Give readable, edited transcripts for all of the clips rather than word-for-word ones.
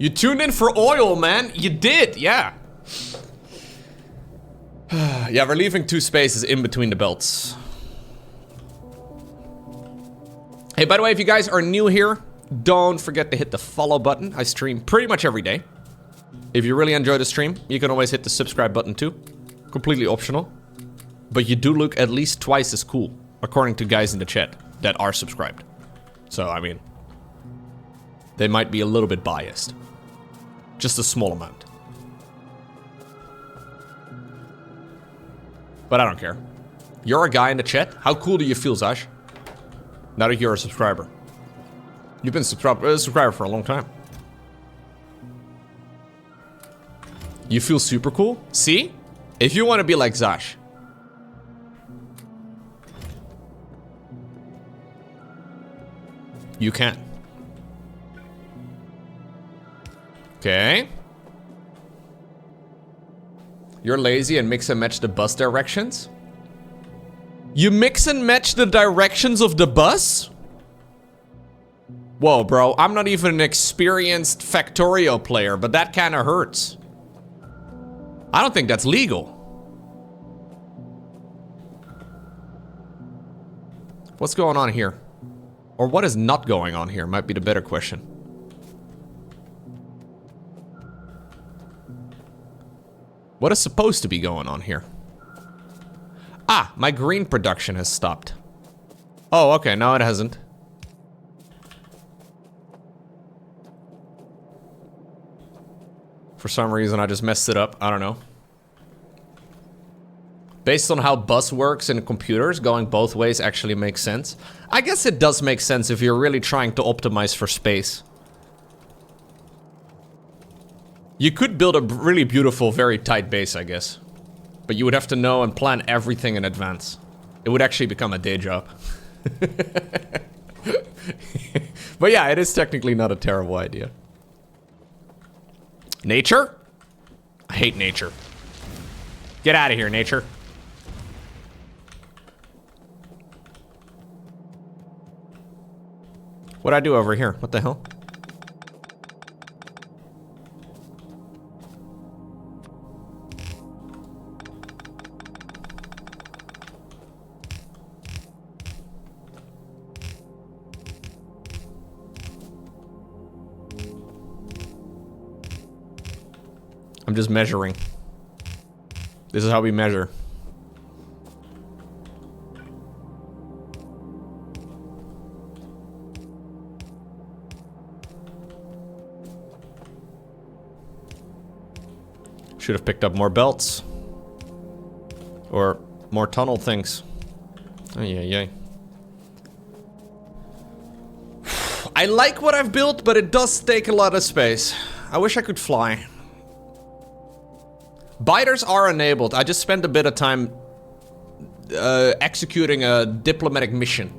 You tuned in for oil, man. You did, yeah. Yeah, we're leaving 2 spaces in between the belts. Hey, by the way, if you guys are new here, don't forget to hit the follow button. I stream pretty much every day. If you really enjoy the stream, you can always hit the subscribe button too. Completely optional. But you do look at least twice as cool, according to guys in the chat that are subscribed. So, I mean, they might be a little bit biased. Just a small amount. But I don't care. You're a guy in the chat. How cool do you feel, Zash? Now that you're a subscriber. You've been a subscriber for a long time. You feel super cool? See? If you want to be like Zash. You can. Okay. You're lazy and mix and match the bus directions? You mix and match the directions of the bus? Whoa, bro. I'm not even an experienced Factorio player, but that kind of hurts. I don't think that's legal. What's going on here? Or what is not going on here might be the better question. What is supposed to be going on here? Ah, my green production has stopped. Oh, okay, no it hasn't. For some reason I just messed it up, I don't know. Based on how bus works in computers, going both ways actually makes sense. I guess it does make sense if you're really trying to optimize for space. You could build a really beautiful, very tight base, I guess. But you would have to know and plan everything in advance. It would actually become a day job. But yeah, it is technically not a terrible idea. Nature? I hate nature. Get out of here, nature. What'd I do over here? What the hell? I'm just measuring. This is how we measure. Should have picked up more belts. Or more tunnel things. Oh, yeah. I like what I've built, but it does take a lot of space. I wish I could fly. Biters are enabled. I just spent a bit of time executing a diplomatic mission.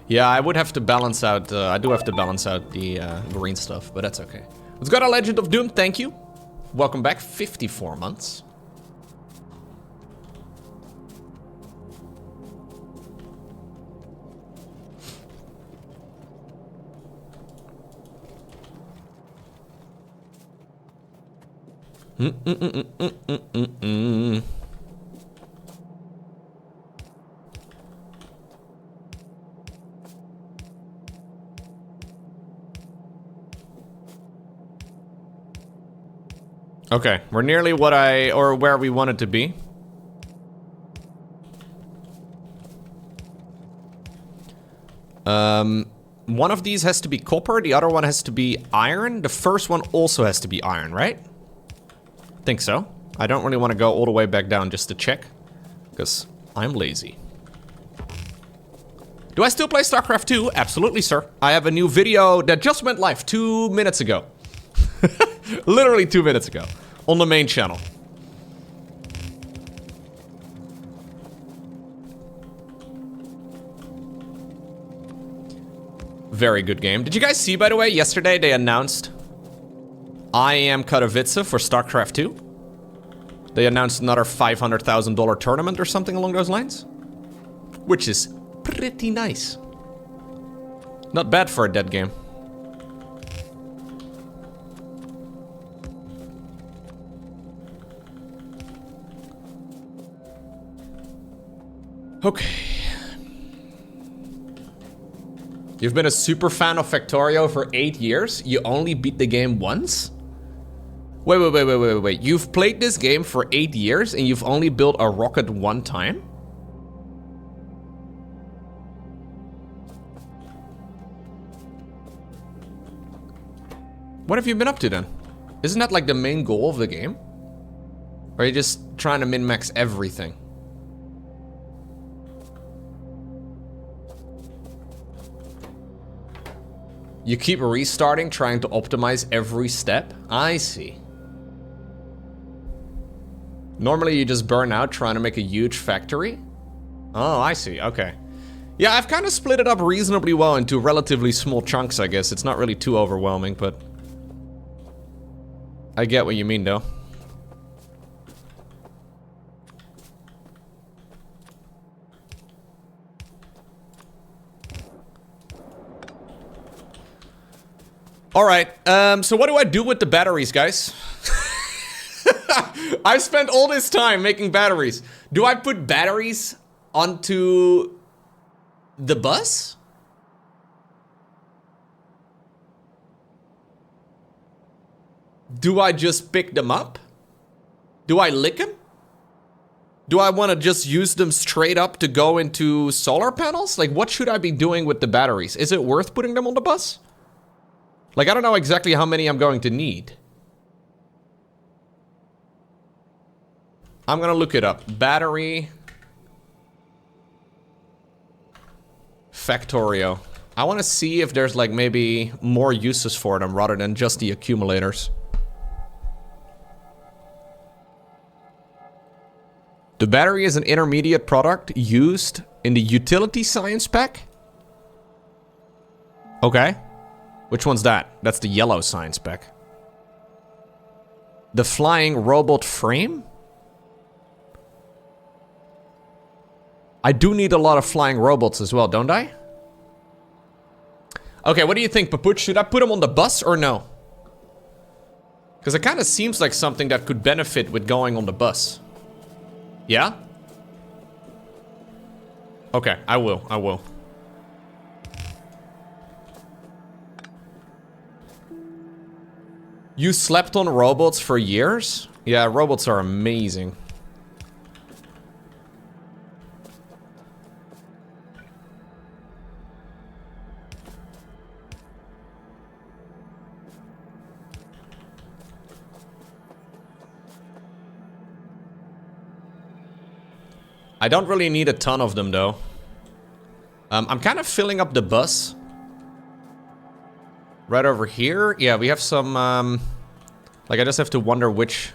Yeah, I would have to balance out, I do have to balance out the green stuff, but that's okay. Let's go to Legend of Doom, thank you. Welcome back, 54 months. Okay, we're nearly where we wanted to be. One of these has to be copper, the other one has to be iron. The first one also has to be iron, right? I think so. I don't really want to go all the way back down just to check, because I'm lazy. Do I still play StarCraft 2? Absolutely, sir. I have a new video that just went live 2 minutes ago. Literally 2 minutes ago. On the main channel. Very good game. Did you guys see, by the way, yesterday they announced I Am Katowice for StarCraft 2? They announced another $500,000 tournament or something along those lines. which is pretty nice. Not bad for a dead game. Okay. You've been a super fan of Factorio for 8 years? You only beat the game once? Wait. You've played this game for 8 years and you've only built a rocket one time? What have you been up to then? Isn't that like the main goal of the game? Or are you just trying to min-max everything? You keep restarting, trying to optimize every step? I see. Normally you just burn out trying to make a huge factory? Oh, I see, okay. Yeah, I've kind of split it up reasonably well into relatively small chunks, I guess. It's not really too overwhelming, but... I get what you mean, though. Alright, so what do I do with the batteries, guys? I've spent all this time making batteries. Do I put batteries onto the bus? Do I just pick them up? Do I lick them? Do I want to just use them straight up to go into solar panels? Like, what should I be doing with the batteries? Is it worth putting them on the bus? Like, I don't know exactly how many I'm going to need. I'm gonna look it up. Battery... Factorio. I want to see if there's, like, maybe more uses for them rather than just the accumulators. The battery is an intermediate product used in the utility science pack? Okay. Which one's that? That's the yellow science pack. The flying robot frame? I do need a lot of flying robots as well, don't I? Okay, what do you think, Papuch? Should I put them on the bus or no? Because it kind of seems like something that could benefit with going on the bus. Yeah? Okay, I will. You slept on robots for years? Yeah, robots are amazing. I don't really need a ton of them, though. I'm kind of filling up the bus. Right over here. Yeah, we have some, like, I just have to wonder which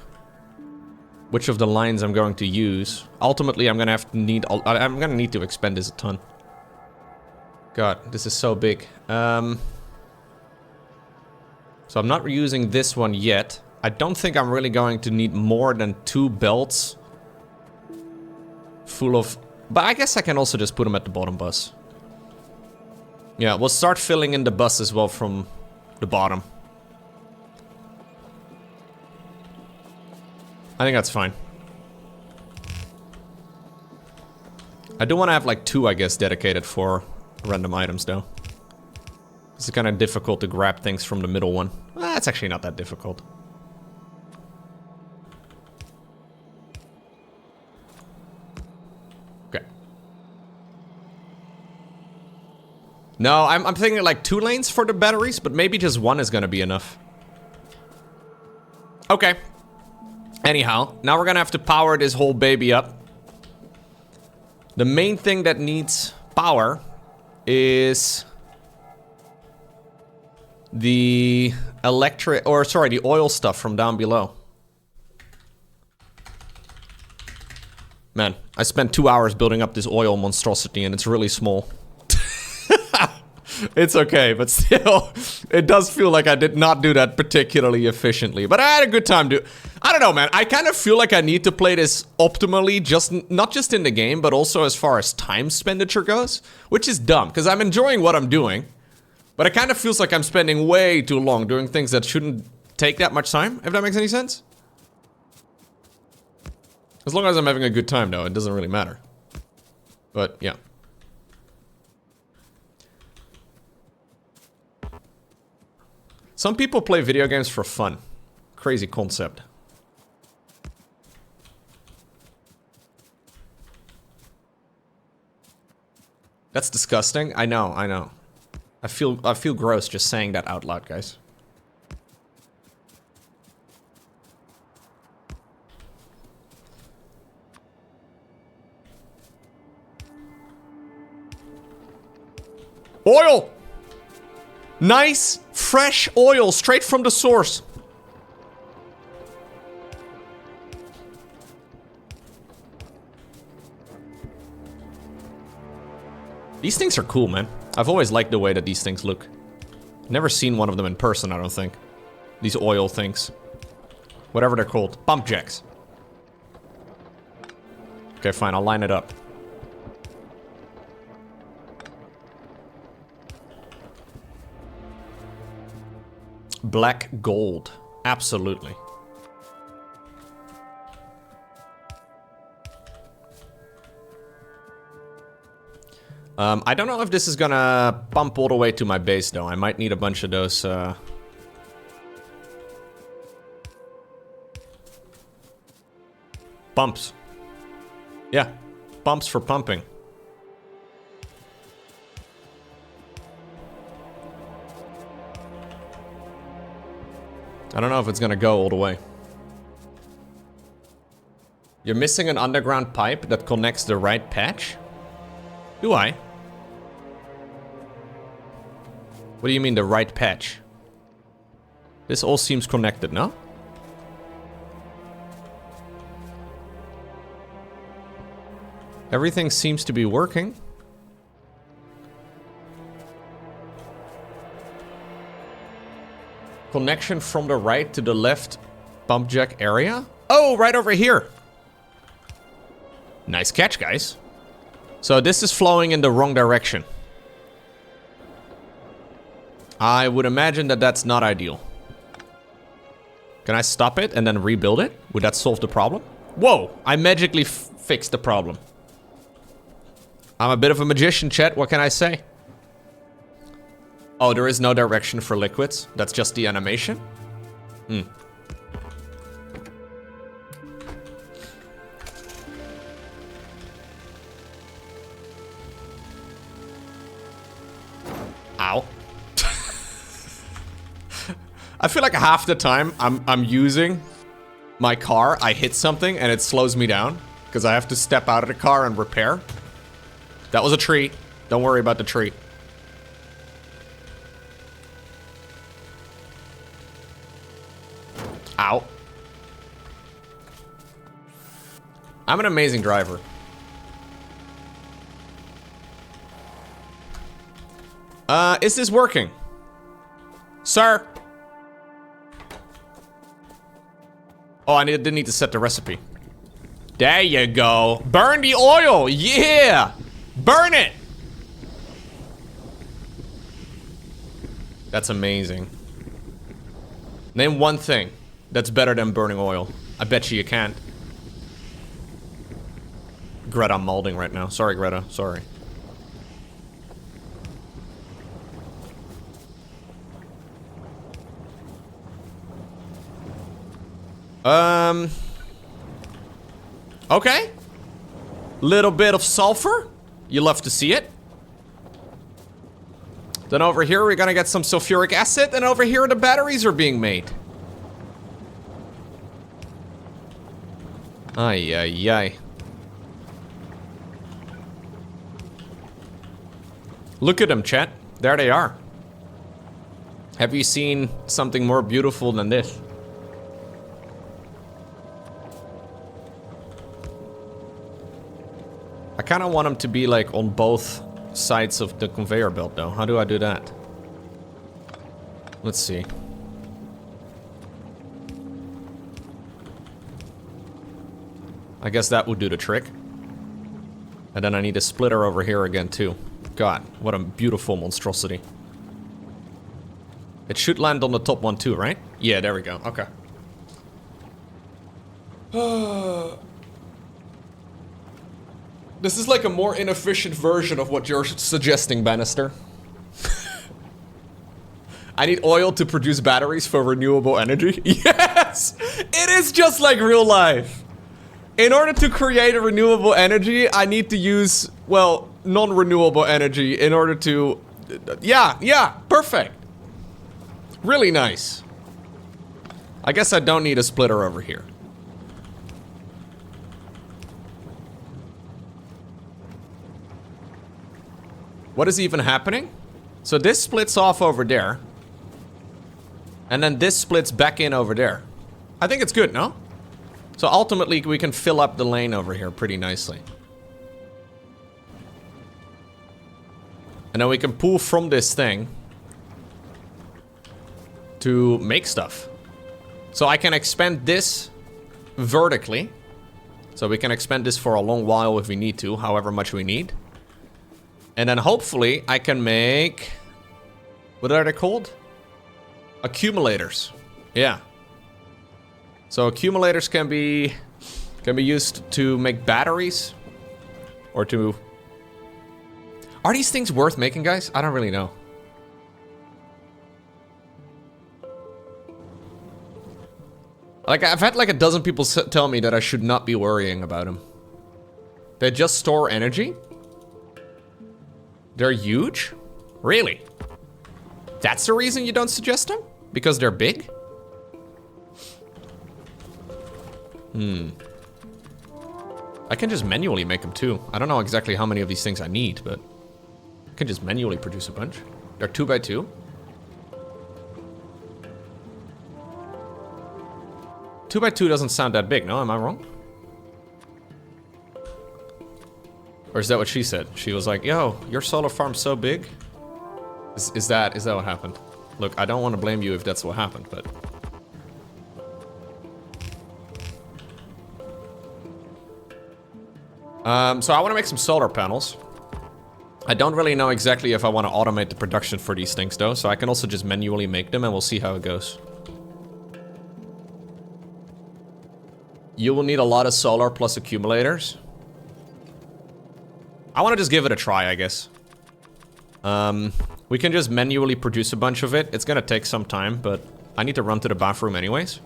of the lines I'm going to use. Ultimately, I'm gonna need to expend this a ton. God, this is so big. So I'm not reusing this one yet. I don't think I'm really going to need more than 2 belts full of... But I guess I can also just put them at the bottom bus. Yeah, we'll start filling in the bus as well from the bottom. I think that's fine. I do want to have like 2, I guess, dedicated for random items, though. It's kind of difficult to grab things from the middle one. Well, it's actually not that difficult. Okay. No, I'm thinking like 2 lanes for the batteries, but maybe just 1 is gonna be enough. Okay. Anyhow, now we're gonna have to power this whole baby up. The main thing that needs power is the the oil stuff from down below. Man, I spent 2 hours building up this oil monstrosity and it's really small. It's okay, but still, it does feel like I did not do that particularly efficiently. But I had a good time, dude. I don't know, man. I kind of feel like I need to play this optimally, not just in the game, but also as far as time expenditure goes, which is dumb, because I'm enjoying what I'm doing, but it kind of feels like I'm spending way too long doing things that shouldn't take that much time, if that makes any sense. As long as I'm having a good time, though, it doesn't really matter. But, yeah. Some people play video games for fun. Crazy concept. That's disgusting. I know, I know. I feel gross just saying that out loud, guys. Oil! Nice, fresh oil straight from the source. These things are cool, man. I've always liked the way that these things look. Never seen one of them in person, I don't think. These oil things. Whatever they're called. Pump jacks. Okay, fine, I'll line it up. Black gold. Absolutely. I don't know if this is gonna pump all the way to my base, though. I might need a bunch of those, pumps. Yeah, pumps for pumping. I don't know if it's gonna go all the way. You're missing an underground pipe that connects the right patch? Do I? What do you mean the right patch? This all seems connected, no? Everything seems to be working. Connection from the right to the left pump jack area? Oh, right over here. Nice catch, guys. So this is flowing in the wrong direction. I would imagine that that's not ideal. Can I stop it and then rebuild it? Would that solve the problem? Whoa, I magically fixed the problem. I'm a bit of a magician, chat. What can I say? Oh, there is no direction for liquids. That's just the animation? Hmm. Ow. I feel like half the time I'm using my car, I hit something and it slows me down because I have to step out of the car and repair. That was a tree. Don't worry about the tree. Ow. I'm an amazing driver. Is this working? Sir? Oh, I didn't need to set the recipe. There you go. Burn the oil! Yeah! Burn it! That's amazing. Name one thing that's better than burning oil. I bet you can't. Greta, I'm molding right now. Sorry, Greta. Sorry. Okay. Little bit of sulfur. You love to see it. Then over here, we're gonna get some sulfuric acid, and over here, the batteries are being made. Ay, ay, ay. Look at them, chat. There they are. Have you seen something more beautiful than this? I kind of want them to be like on both sides of the conveyor belt though. How do I do that? Let's see. I guess that would do the trick. And then I need a splitter over here again too. God, what a beautiful monstrosity. It should land on the top one too, right? Yeah, there we go. Okay. This is like a more inefficient version of what you're suggesting, Bannister. I need oil to produce batteries for renewable energy. Yes! It is just like real life. In order to create a renewable energy, I need to use, well, non-renewable energy in order to... Yeah, perfect. Really nice. I guess I don't need a splitter over here. What is even happening? So this splits off over there. And then this splits back in over there. I think it's good, no? So ultimately we can fill up the lane over here pretty nicely. And then we can pull from this thing to make stuff. So I can expand this vertically. So we can expand this for a long while if we need to, however much we need. And then hopefully I can make... What are they called? Accumulators. Yeah. So accumulators can be used to make batteries. Or to... Are these things worth making, guys? I don't really know. Like, I've had like a dozen people tell me that I should not be worrying about them. They just store energy? They're huge? Really? That's the reason you don't suggest them? Because they're big? I can just manually make them too. I don't know exactly how many of these things I need, but I can just manually produce a bunch. They're 2x2. 2x2 doesn't sound that big, no? Am I wrong? Or is that what she said? She was like, yo, your solar farm's so big? Is that what happened? Look, I don't want to blame you if that's what happened, but... So I want to make some solar panels. I don't really know exactly if I want to automate the production for these things, though, so I can also just manually make them and we'll see how it goes. You will need a lot of solar plus accumulators. I want to just give it a try, I guess. We can just manually produce a bunch of it. It's gonna take some time, but I need to run to the bathroom anyways.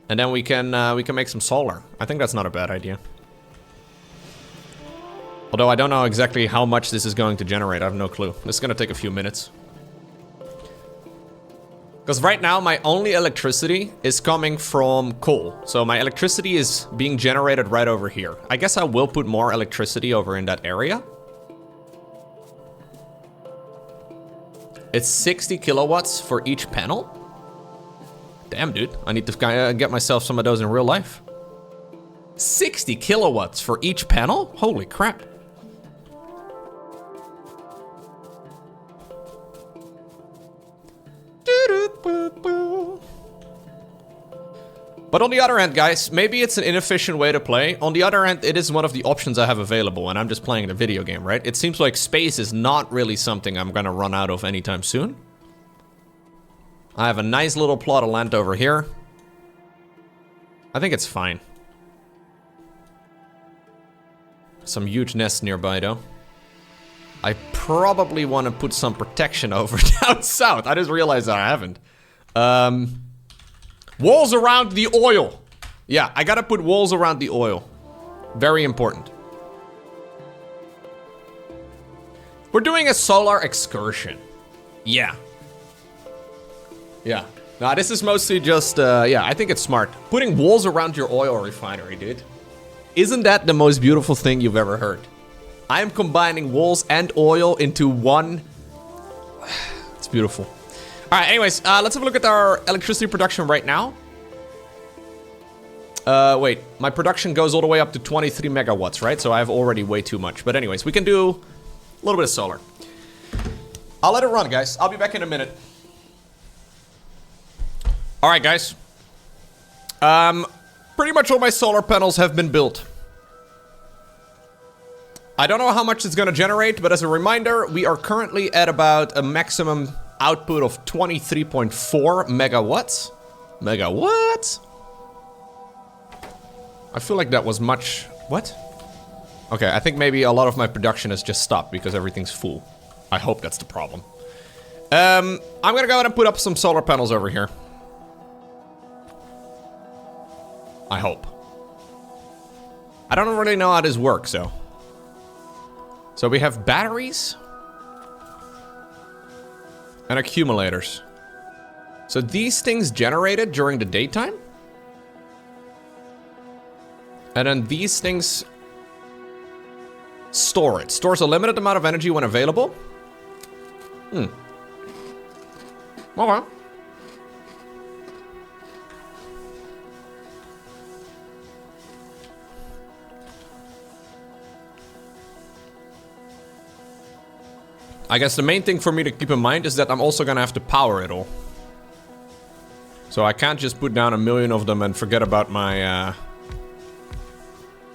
And then we can make some solar. I think that's not a bad idea. Although I don't know exactly how much this is going to generate. I have no clue. This is gonna take a few minutes. Because right now, my only electricity is coming from coal. So my electricity is being generated right over here. I guess I will put more electricity over in that area. It's 60 kilowatts for each panel? Damn, dude. I need to get myself some of those in real life. 60 kilowatts for each panel? Holy crap. But on the other hand, guys, maybe it's an inefficient way to play. On the other hand, it is one of the options I have available, and I'm just playing the video game, right? It seems like space is not really something I'm gonna run out of anytime soon. I have a nice little plot of land over here. I think it's fine. Some huge nests nearby, though. I probably want to put some protection over down south. I just realized that I haven't. Walls around the oil. Yeah, I gotta put walls around the oil. Very important. We're doing a solar excursion. Yeah. Yeah. Now, this is mostly just, yeah, I think it's smart. Putting walls around your oil refinery, dude. Isn't that the most beautiful thing you've ever heard? I am combining walls and oil into one. It's beautiful. All right, anyways, let's have a look at our electricity production right now. Wait, my production goes all the way up to 23 megawatts, right? So I have already way too much. But anyways, we can do a little bit of solar. I'll let it run, guys. I'll be back in a minute. All right, guys. pretty much all my solar panels have been built. I don't know how much it's gonna generate, but as a reminder, we are currently at about a maximum output of 23.4 megawatts. Megawatts? I feel like that was much... What? Okay, I think maybe a lot of my production has just stopped because everything's full. I hope that's the problem. I'm gonna go ahead and put up some solar panels over here. I hope. I don't really know how this works, though. So we have batteries and accumulators. So these things generated during the daytime. And then these things store it. Stores a limited amount of energy when available. Okay. I guess the main thing for me to keep in mind is that I'm also gonna have to power it all. So I can't just put down 1 million of them and forget about my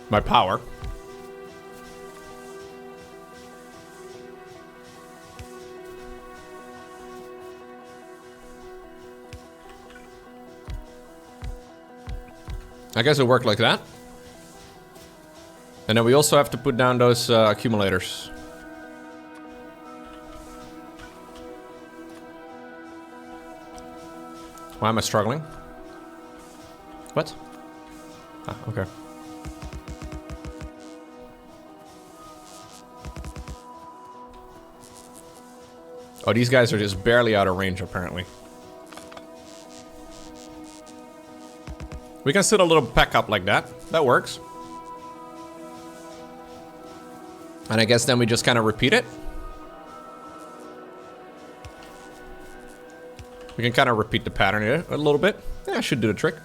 my power. I guess it worked like that. And then we also have to put down those accumulators. Why am I struggling? What? Ah, okay. Oh, these guys are just barely out of range, apparently. We can set a little pack up like that. That works. And I guess then we just kind of repeat it. We can kind of repeat the pattern here a little bit. Yeah, should do the trick.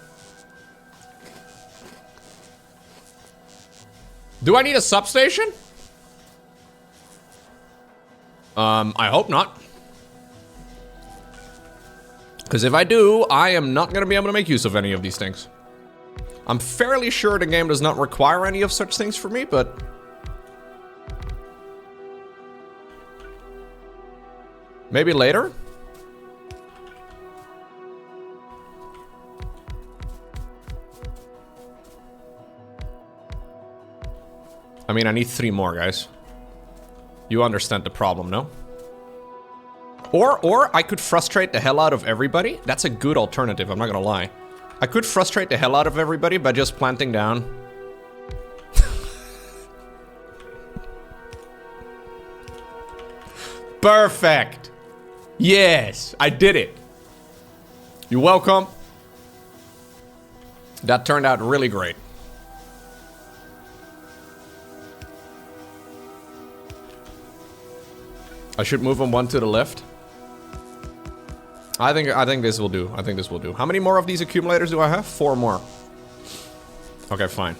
Do I need a substation? I hope not. Because if I do, I am not going to be able to make use of any of these things. I'm fairly sure the game does not require any of such things for me, but... maybe later? I mean, I need 3 more, guys. You understand the problem, no? Or I could frustrate the hell out of everybody. That's a good alternative, I'm not gonna lie. I could frustrate the hell out of everybody by just planting down. Perfect! Yes, I did it. You're welcome. That turned out really great. I should move them one to the left. I think this will do. I think this will do. How many more of these accumulators do I have? 4 more. Okay, fine.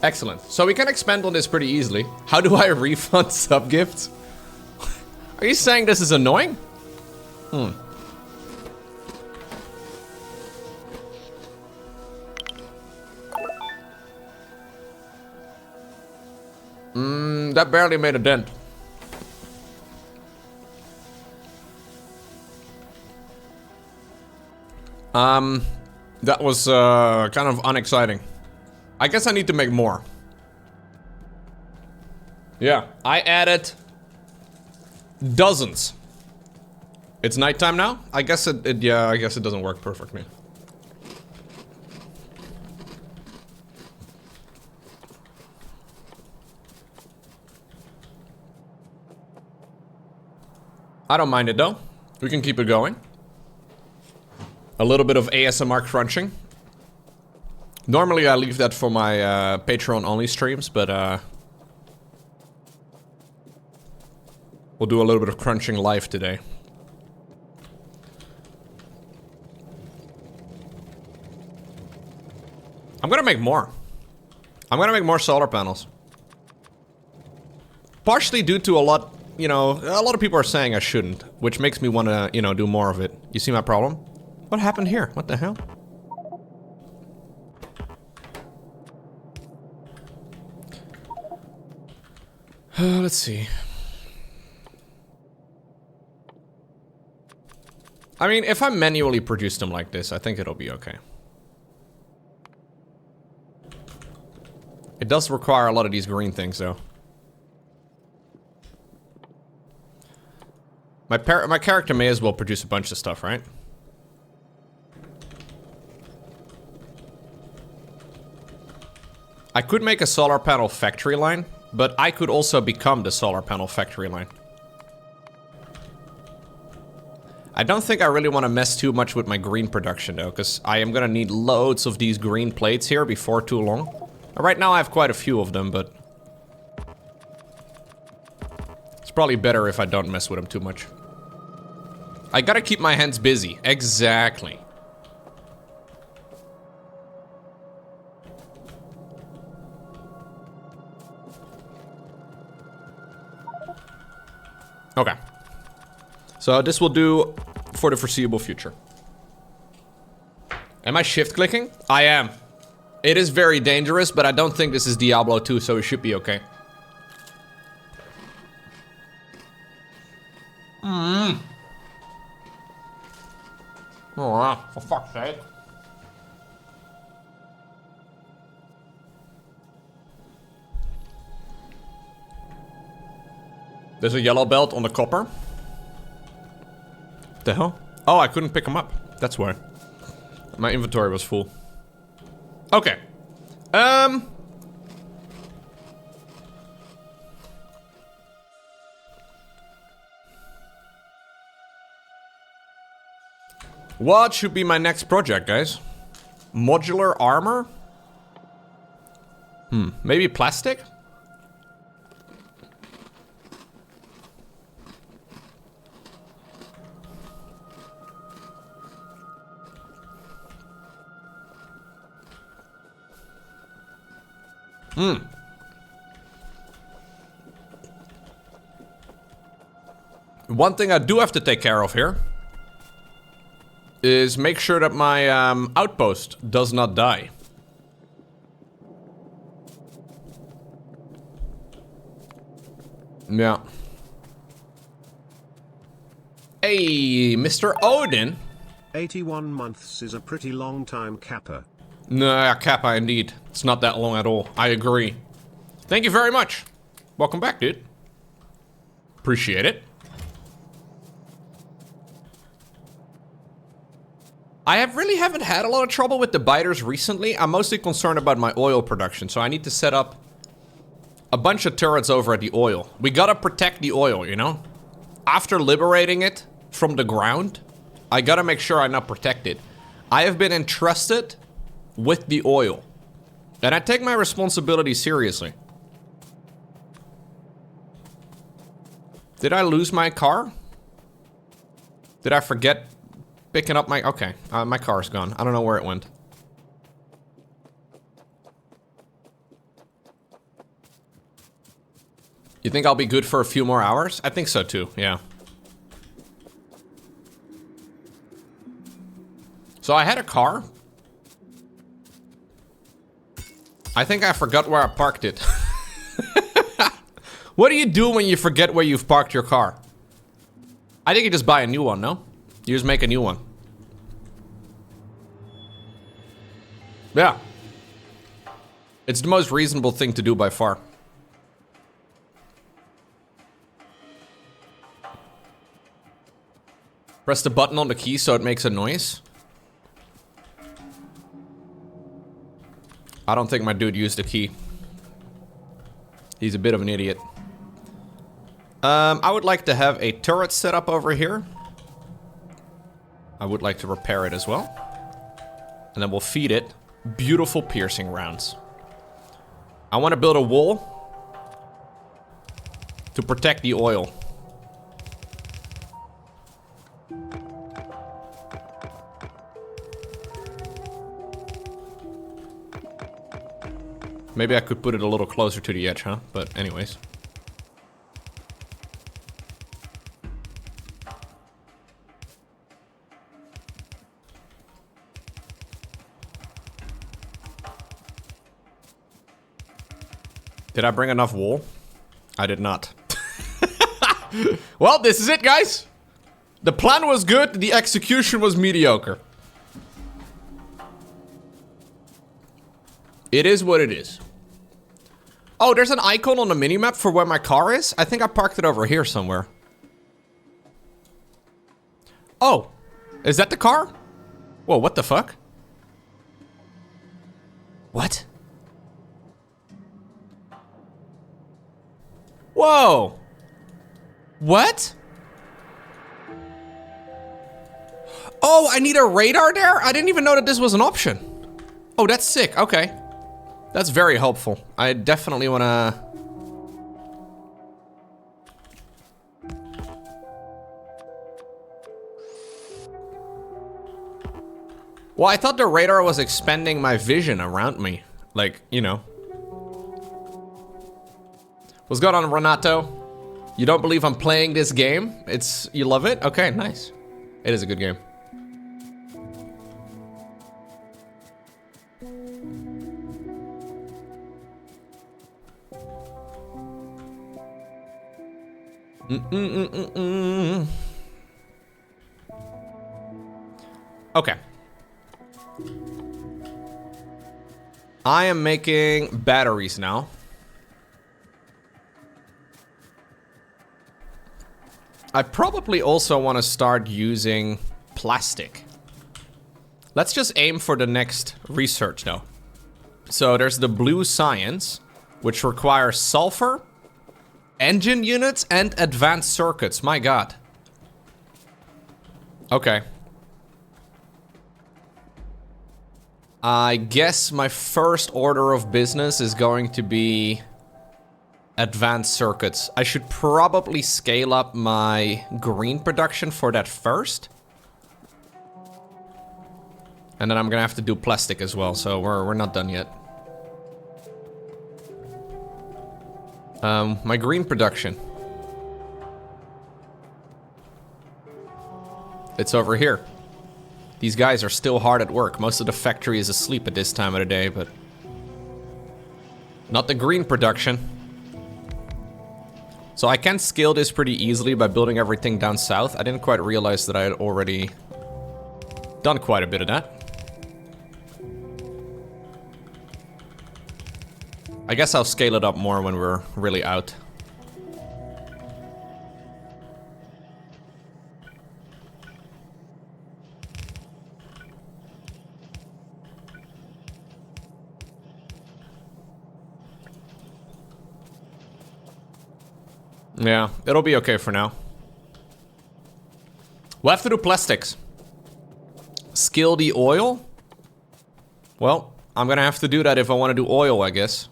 Excellent. So we can expand on this pretty easily. How do I refund sub-gifts? Are you saying this is annoying? That barely made a dent. That was kind of unexciting. I guess I need to make more. Yeah, I added dozens. It's nighttime now? I guess yeah, I guess it doesn't work perfectly. I don't mind it though. We can keep it going. A little bit of ASMR crunching. Normally I leave that for my Patreon only streams, but we'll do a little bit of crunching live today. I'm gonna make more. I'm gonna make more solar panels. Partially due to a lot, you know, a lot of people are saying I shouldn't, which makes me want to, you know, do more of it. You see my problem? What happened here? What the hell? Let's see. I mean, if I manually produce them like this, I think it'll be okay. It does require a lot of these green things, though. My character may as well produce a bunch of stuff, right? I could make a solar panel factory line, but I could also become the solar panel factory line. I don't think I really want to mess too much with my green production, though, because I am gonna need loads of these green plates here before too long. Right now I have quite a few of them, but it's probably better if I don't mess with them too much. I gotta keep my hands busy. Exactly. Okay. So this will do for the foreseeable future. Am I shift clicking? I am. It is very dangerous, but I don't think this is Diablo 2, so it should be okay. Oh, for fuck's sake. There's a yellow belt on the copper. What the hell? Oh, I couldn't pick them up. That's why. My inventory was full. Okay. What should be my next project, guys? Modular armor? Maybe plastic? One thing I do have to take care of here is make sure that my outpost does not die. Yeah. Hey, Mr. Odin. 81 months is a pretty long time, Kappa. Nah, Kappa indeed. It's not that long at all. I agree. Thank you very much. Welcome back, dude. Appreciate it. I really haven't had a lot of trouble with the biters recently. I'm mostly concerned about my oil production, so I need to set up a bunch of turrets over at the oil. We gotta protect the oil, you know? After liberating it from the ground, I gotta make sure I not protect it. I have been entrusted with the oil, and I take my responsibility seriously. Did I lose my car? Did I forget picking up my... Okay, my car's gone. I don't know where it went. You think I'll be good for a few more hours? I think so too, yeah. So I had a car. I think I forgot where I parked it. What do you do when you forget where you've parked your car? I think you just buy a new one, no? You just make a new one. Yeah. It's the most reasonable thing to do by far. Press the button on the key so it makes a noise. I don't think my dude used the key. He's a bit of an idiot. I would like to have a turret set up over here. I would like to repair it as well. And then we'll feed it beautiful piercing rounds. I want to build a wall to protect the oil. Maybe I could put it a little closer to the edge, huh? But anyways. Did I bring enough wool? I did not. Well, this is it, guys. The plan was good, the execution was mediocre. It is what it is. Oh, there's an icon on the minimap for where my car is? I think I parked it over here somewhere. Oh, is that the car? Whoa, what the fuck? What? Whoa. What? Oh, I need a radar there? I didn't even know that this was an option. Oh, that's sick. Okay. That's very helpful. I definitely want to... Well, I thought the radar was expanding my vision around me. Like, you know. What's going on, Renato? You don't believe I'm playing this game? You love it? Okay, nice. It is a good game. Okay. I am making batteries now. I probably also want to start using plastic. Let's just aim for the next research though. So there's the blue science, which requires sulfur, engine units, and advanced circuits. My god. Okay. I guess my first order of business is going to be advanced circuits. I should probably scale up my green production for that first. And then I'm gonna have to do plastic as well, so we're not done yet. My green production. It's over here. These guys are still hard at work. Most of the factory is asleep at this time of the day, but... not the green production. So I can scale this pretty easily by building everything down south. I didn't quite realize that I had already done quite a bit of that. I guess I'll scale it up more when we're really out. Yeah, it'll be okay for now. We'll have to do plastics. Skill the oil? Well, I'm gonna have to do that if I want to do oil, I guess.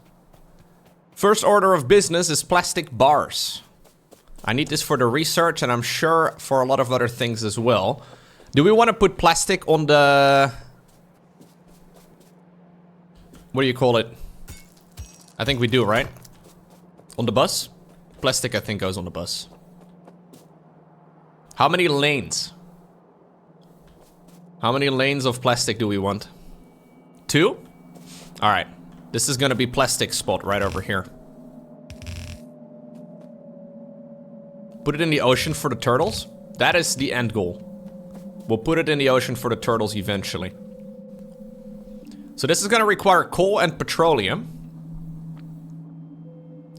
First order of business is plastic bars. I need this for the research, and I'm sure for a lot of other things as well. Do we want to put plastic on the... what do you call it? I think we do, right? On the bus? Plastic, I think, goes on the bus. How many lanes? How many lanes of plastic do we want? 2? Alright. This is gonna be plastic spot right over here. Put it in the ocean for the turtles. That is the end goal. We'll put it in the ocean for the turtles eventually. So this is gonna require coal and petroleum.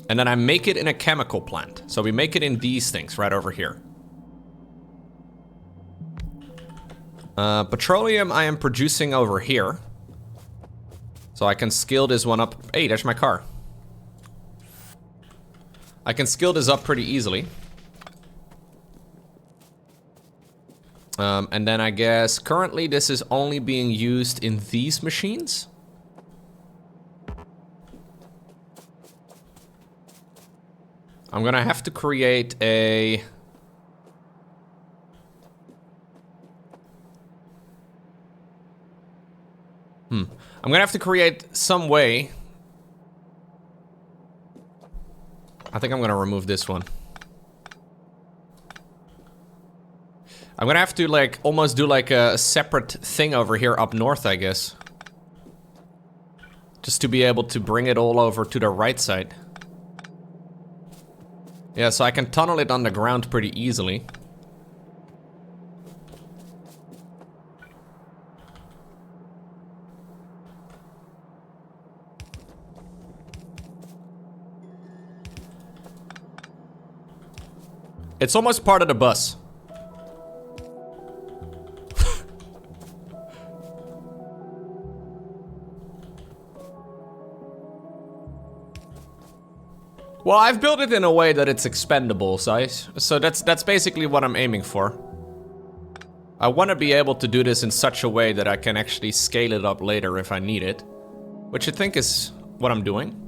And then I make it in a chemical plant. So we make it in these things right over here. Petroleum I am producing over here. So I can scale this one up. Hey, there's my car. I can scale this up pretty easily. And then I guess currently this is only being used in these machines. I'm gonna have to create a... I'm gonna have to create some way. I think I'm gonna remove this one. I'm gonna have to like almost do like a separate thing over here up north, I guess. Just to be able to bring it all over to the right side. Yeah, so I can tunnel it underground pretty easily. It's almost part of the bus. Well, I've built it in a way that it's expendable size, so that's basically what I'm aiming for. I want to be able to do this in such a way that I can actually scale it up later if I need it, which I think is what I'm doing.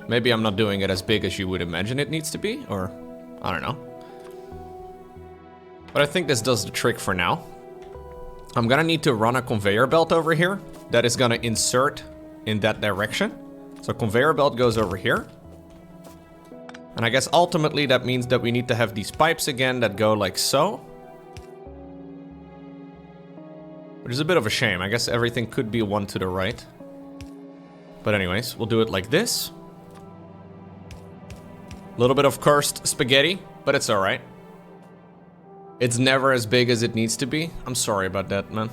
Maybe I'm not doing it as big as you would imagine it needs to be, or I don't know. But I think this does the trick for now. I'm gonna need to run a conveyor belt over here that is gonna insert in that direction. So conveyor belt goes over here. And I guess ultimately that means that we need to have these pipes again that go like so. Which is a bit of a shame. I guess everything could be one to the right. But anyways, we'll do it like this. A little bit of cursed spaghetti, but it's alright. It's never as big as it needs to be. I'm sorry about that, man.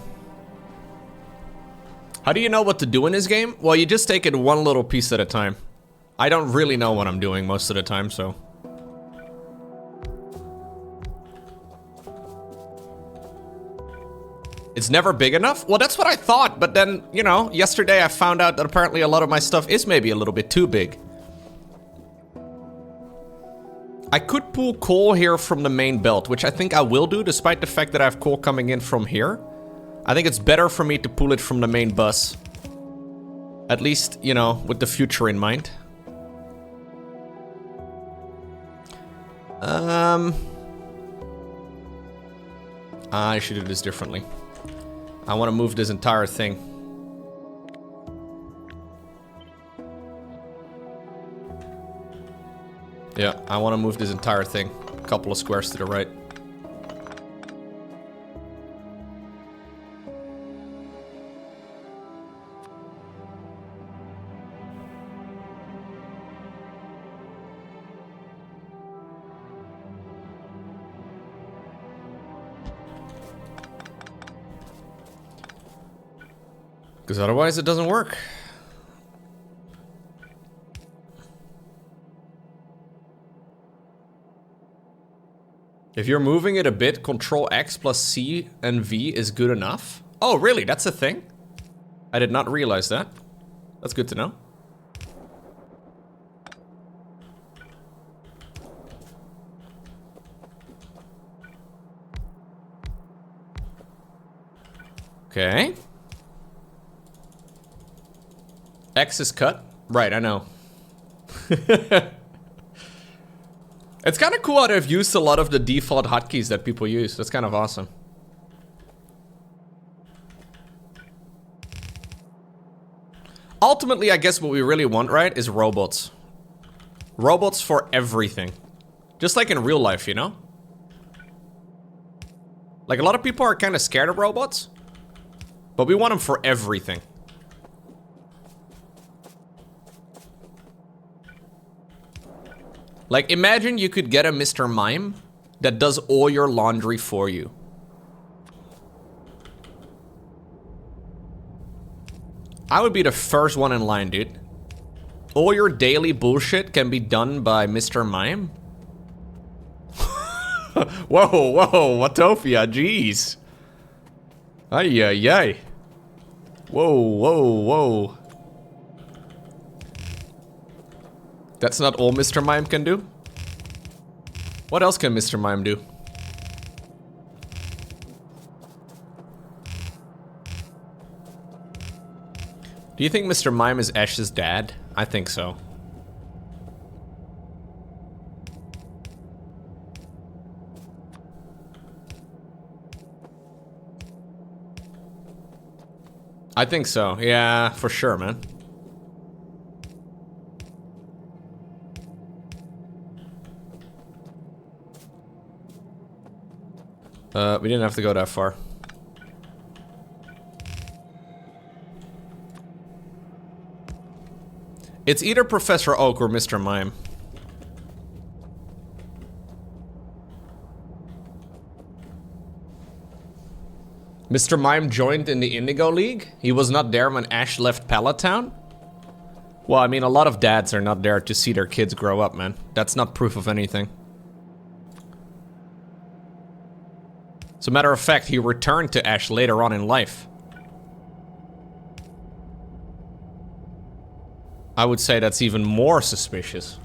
How do you know what to do in this game? Well, you just take it one little piece at a time. I don't really know what I'm doing most of the time, so... It's never big enough? Well, that's what I thought, but then, you know, yesterday I found out that apparently a lot of my stuff is maybe a little bit too big. I could pull coal here from the main belt, which I think I will do, despite the fact that I have coal coming in from here. I think it's better for me to pull it from the main bus. At least, you know, with the future in mind. I should do this differently. I want to move this entire thing. Yeah, I want to move this entire thing a couple of squares to the right. Because otherwise it doesn't work. If you're moving it a bit, Control X plus C and V is good enough. Oh, really? That's a thing? I did not realize that. That's good to know. Okay. X is cut. Right, I know. It's kind of cool how they've used a lot of the default hotkeys that people use. That's kind of awesome. Ultimately, I guess what we really want, right, is robots. Robots for everything. Just like in real life, you know? Like, a lot of people are kind of scared of robots, but we want them for everything. Like, imagine you could get a Mr. Mime that does all your laundry for you. I would be the first one in line, dude. All your daily bullshit can be done by Mr. Mime? Whoa, whoa, Watopia, jeez. Ay, ay, ay. Whoa, whoa, whoa. That's not all Mr. Mime can do? What else can Mr. Mime do? Do you think Mr. Mime is Ash's dad? I think so. I think so. Yeah, for sure, man. We didn't have to go that far. It's either Professor Oak or Mr. Mime. Mr. Mime joined in the Indigo League? He was not there when Ash left Pallet Town? Well, I mean, a lot of dads are not there to see their kids grow up, man. That's not proof of anything. As a matter of fact, he returned to Ash later on in life. I would say that's even more suspicious.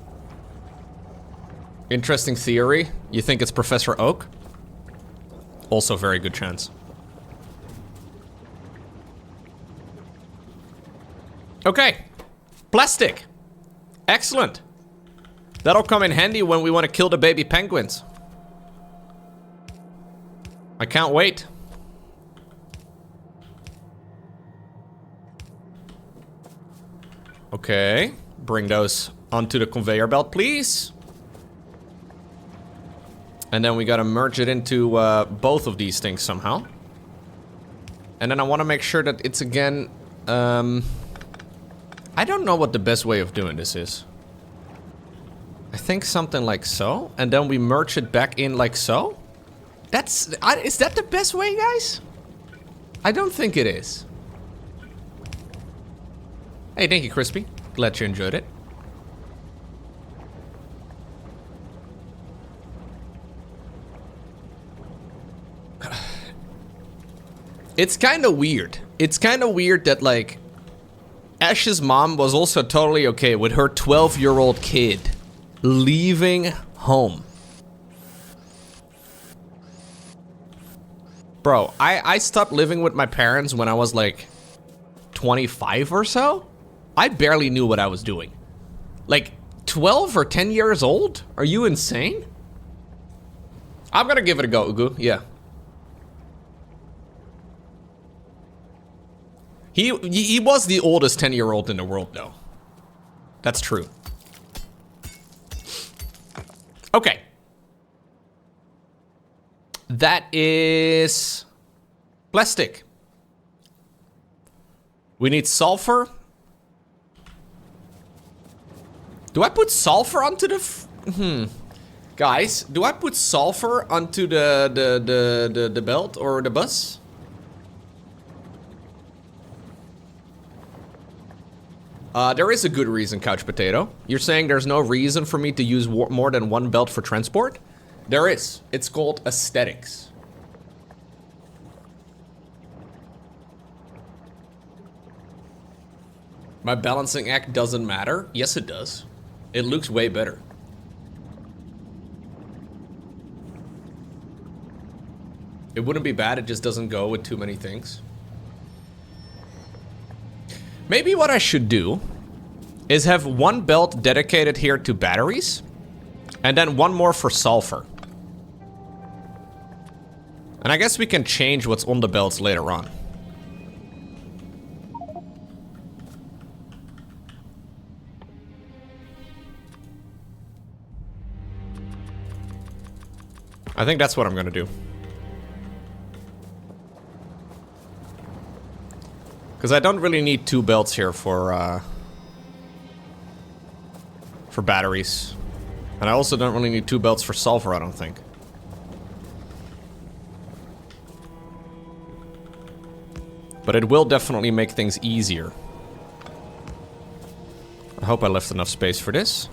Interesting theory. You think it's Professor Oak? Also very good chance. Okay. Plastic. Excellent. That'll come in handy when we want to kill the baby penguins. I can't wait. Okay. Bring those onto the conveyor belt, please. And then we gotta merge it into both of these things somehow. And then I want to make sure that it's again... I don't know what the best way of doing this is. I think something like so. And then we merge it back in like so. Is that the best way, guys? I don't think it is. Hey, thank you, Crispy. Glad you enjoyed it. It's kind of weird. It's kind of weird that, like, Ash's mom was also totally okay with her 12-year-old kid leaving home. Bro, I stopped living with my parents when I was like 25 or so. I barely knew what I was doing. Like 12 or 10 years old? Are you insane? I'm gonna give it a go, Ugu. Yeah. He was the oldest 10-year-old in the world, though. That's true. Okay. That is plastic. We need sulfur. Do I put sulfur onto the... Guys, do I put sulfur onto the belt or the bus? There is a good reason, Couch Potato. You're saying there's no reason for me to use more than one belt for transport? There is. It's called aesthetics. My balancing act doesn't matter? Yes, it does. It looks way better. It wouldn't be bad, it just doesn't go with too many things. Maybe what I should do is have one belt dedicated here to batteries, and then one more for sulfur. And I guess we can change what's on the belts later on. I think that's what I'm gonna do. Because I don't really need two belts here for batteries. And I also don't really need two belts for sulfur, I don't think. But it will definitely make things easier. I hope I left enough space for this.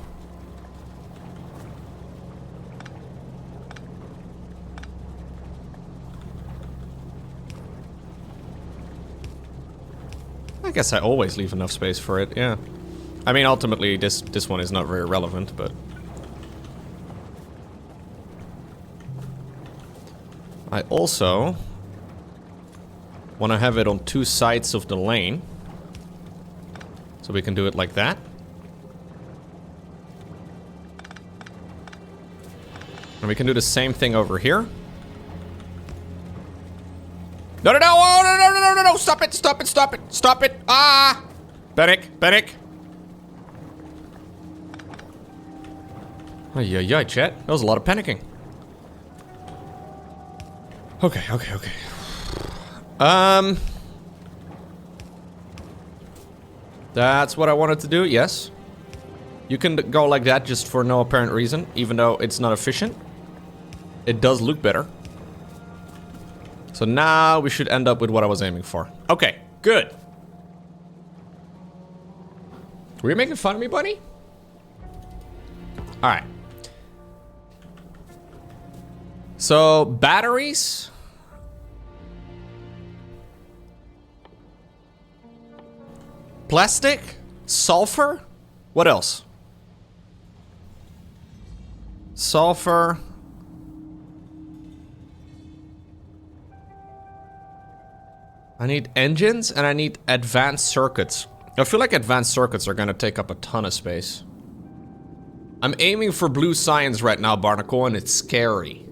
I guess I always leave enough space for it, yeah. I mean, ultimately, this one is not very relevant, but... I also want to have it on two sides of the lane. So we can do it like that. And we can do the same thing over here. No, no, no, oh, no, no, no, no, no, stop it, stop it, stop it, stop it, ah! Panic, panic. Ay, ay, ay, chat. That was a lot of panicking. Okay, okay, okay. That's what I wanted to do, yes. You can go like that just for no apparent reason, even though it's not efficient. It does look better. So now we should end up with what I was aiming for. Okay, good. Were you making fun of me, buddy? Alright. So, batteries. Plastic. Sulfur. What else? Sulfur. I need engines and I need advanced circuits. I feel like advanced circuits are gonna take up a ton of space. I'm aiming for blue science right now, Barnacle, and it's scary.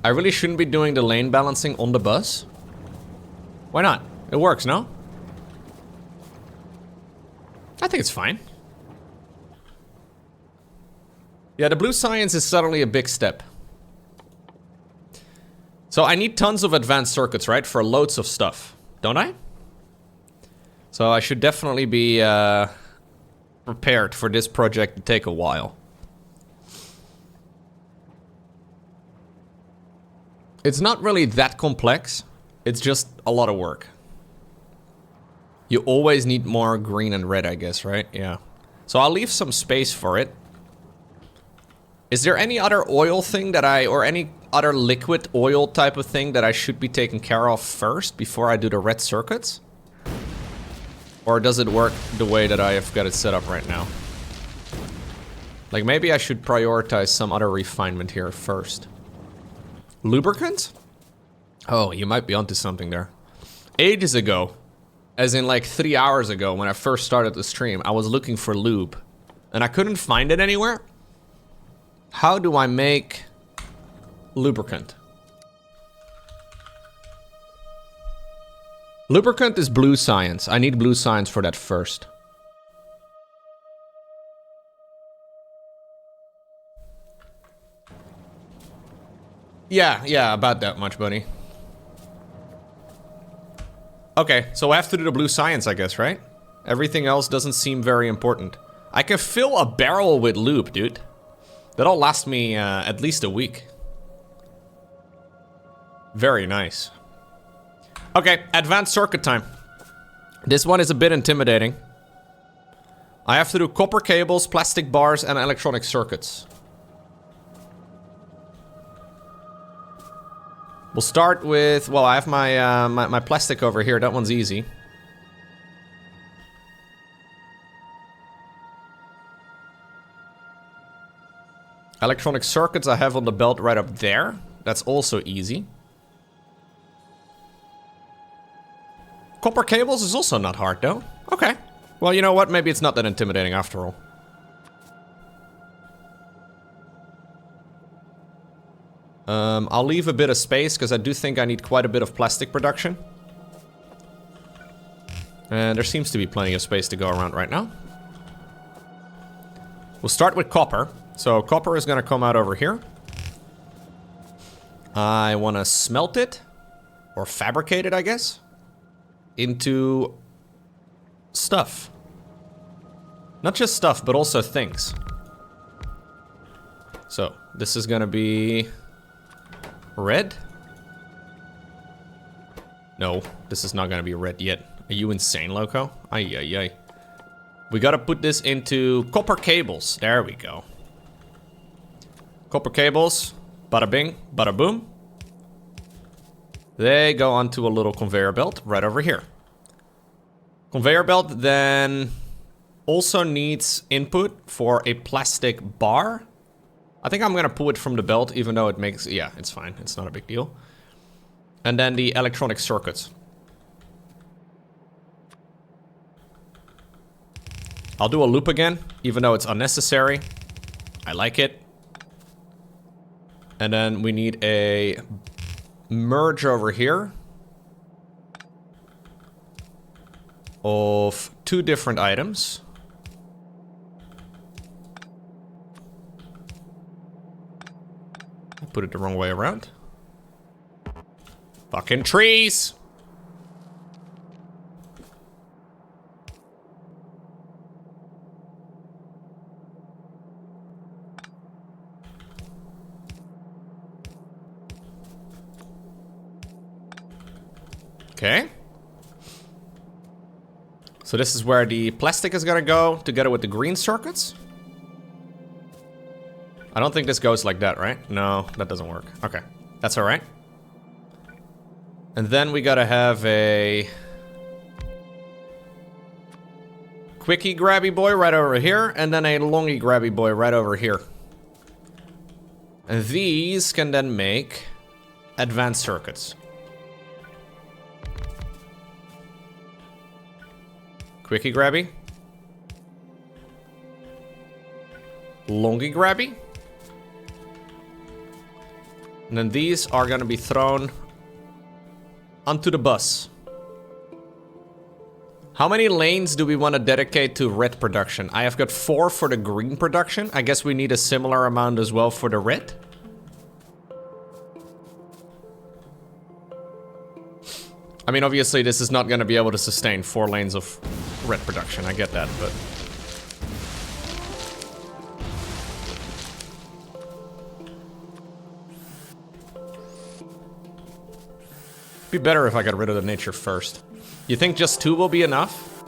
I really shouldn't be doing the lane balancing on the bus. Why not? It works, no? I think it's fine. Yeah, the blue science is suddenly a big step. So I need tons of advanced circuits, right? For loads of stuff, don't I? So I should definitely be prepared for this project to take a while. It's not really that complex. It's just a lot of work. You always need more green and red, I guess, right? Yeah. So I'll leave some space for it. Is there any other oil thing that or any other liquid oil type of thing that I should be taking care of first before I do the red circuits? Or does it work the way that I have got it set up right now? Like, maybe I should prioritize some other refinement here first. Lubricant? Oh, you might be onto something there. Ages ago, as in like 3 hours ago when I first started the stream, I was looking for lube. And I couldn't find it anywhere. How do I make lubricant? Lubricant is blue science. I need blue science for that first. Yeah, about that much, buddy. Okay, so I have to do the blue science, I guess, right? Everything else doesn't seem very important. I can fill a barrel with lube, dude. That'll last me at least a week. Very nice. Okay, advanced circuit time. This one is a bit intimidating. I have to do copper cables, plastic bars, and electronic circuits. We'll start with, well, I have my, my plastic over here. That one's easy. Electronic circuits I have on the belt right up there. That's also easy. Copper cables is also not hard, though. Okay. Well, you know what? Maybe it's not that intimidating after all. I'll leave a bit of space, because I do think I need quite a bit of plastic production. And there seems to be plenty of space to go around right now. We'll start with copper. So copper is going to come out over here. I want to smelt it, or fabricate it, I guess, into stuff. Not just stuff, but also things. So this is going to be red. No, this is not going to be red yet. Are you insane, Lowko? Ay, ay, ay. We got to put this into copper cables. There we go. Copper cables. Bada bing, bada boom. They go onto a little conveyor belt right over here. Conveyor belt then also needs input for a plastic bar. I think I'm gonna pull it from the belt, even though it makes, yeah, it's fine. It's not a big deal. And then the electronic circuits. I'll do a loop again, even though it's unnecessary. I like it. And then we need a merge over here of two different items. Put it the wrong way around. Fucking trees! Okay. So this is where the plastic is gonna go, together with the green circuits. I don't think this goes like that, right? No, that doesn't work. Okay, that's all right. And then we gotta have a quickie grabby boy right over here, and then a longy grabby boy right over here. And these can then make advanced circuits. Quickie grabby. Longy grabby. And then these are gonna be thrown onto the bus. How many lanes do we want to dedicate to red production? I have got 4 for the green production. I guess we need a similar amount as well for the red. I mean, obviously this is not going to be able to sustain 4 lanes of red production. I get that, but... Be better if I got rid of the nature first. You think just 2 will be enough?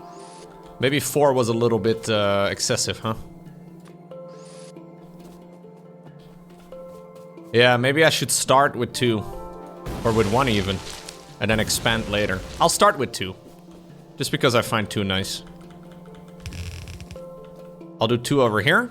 Maybe 4 was a little bit excessive, huh? Yeah, maybe I should start with 2. Or with 1 even. And then expand later. I'll start with 2. Just because I find 2 nice. I'll do 2 over here.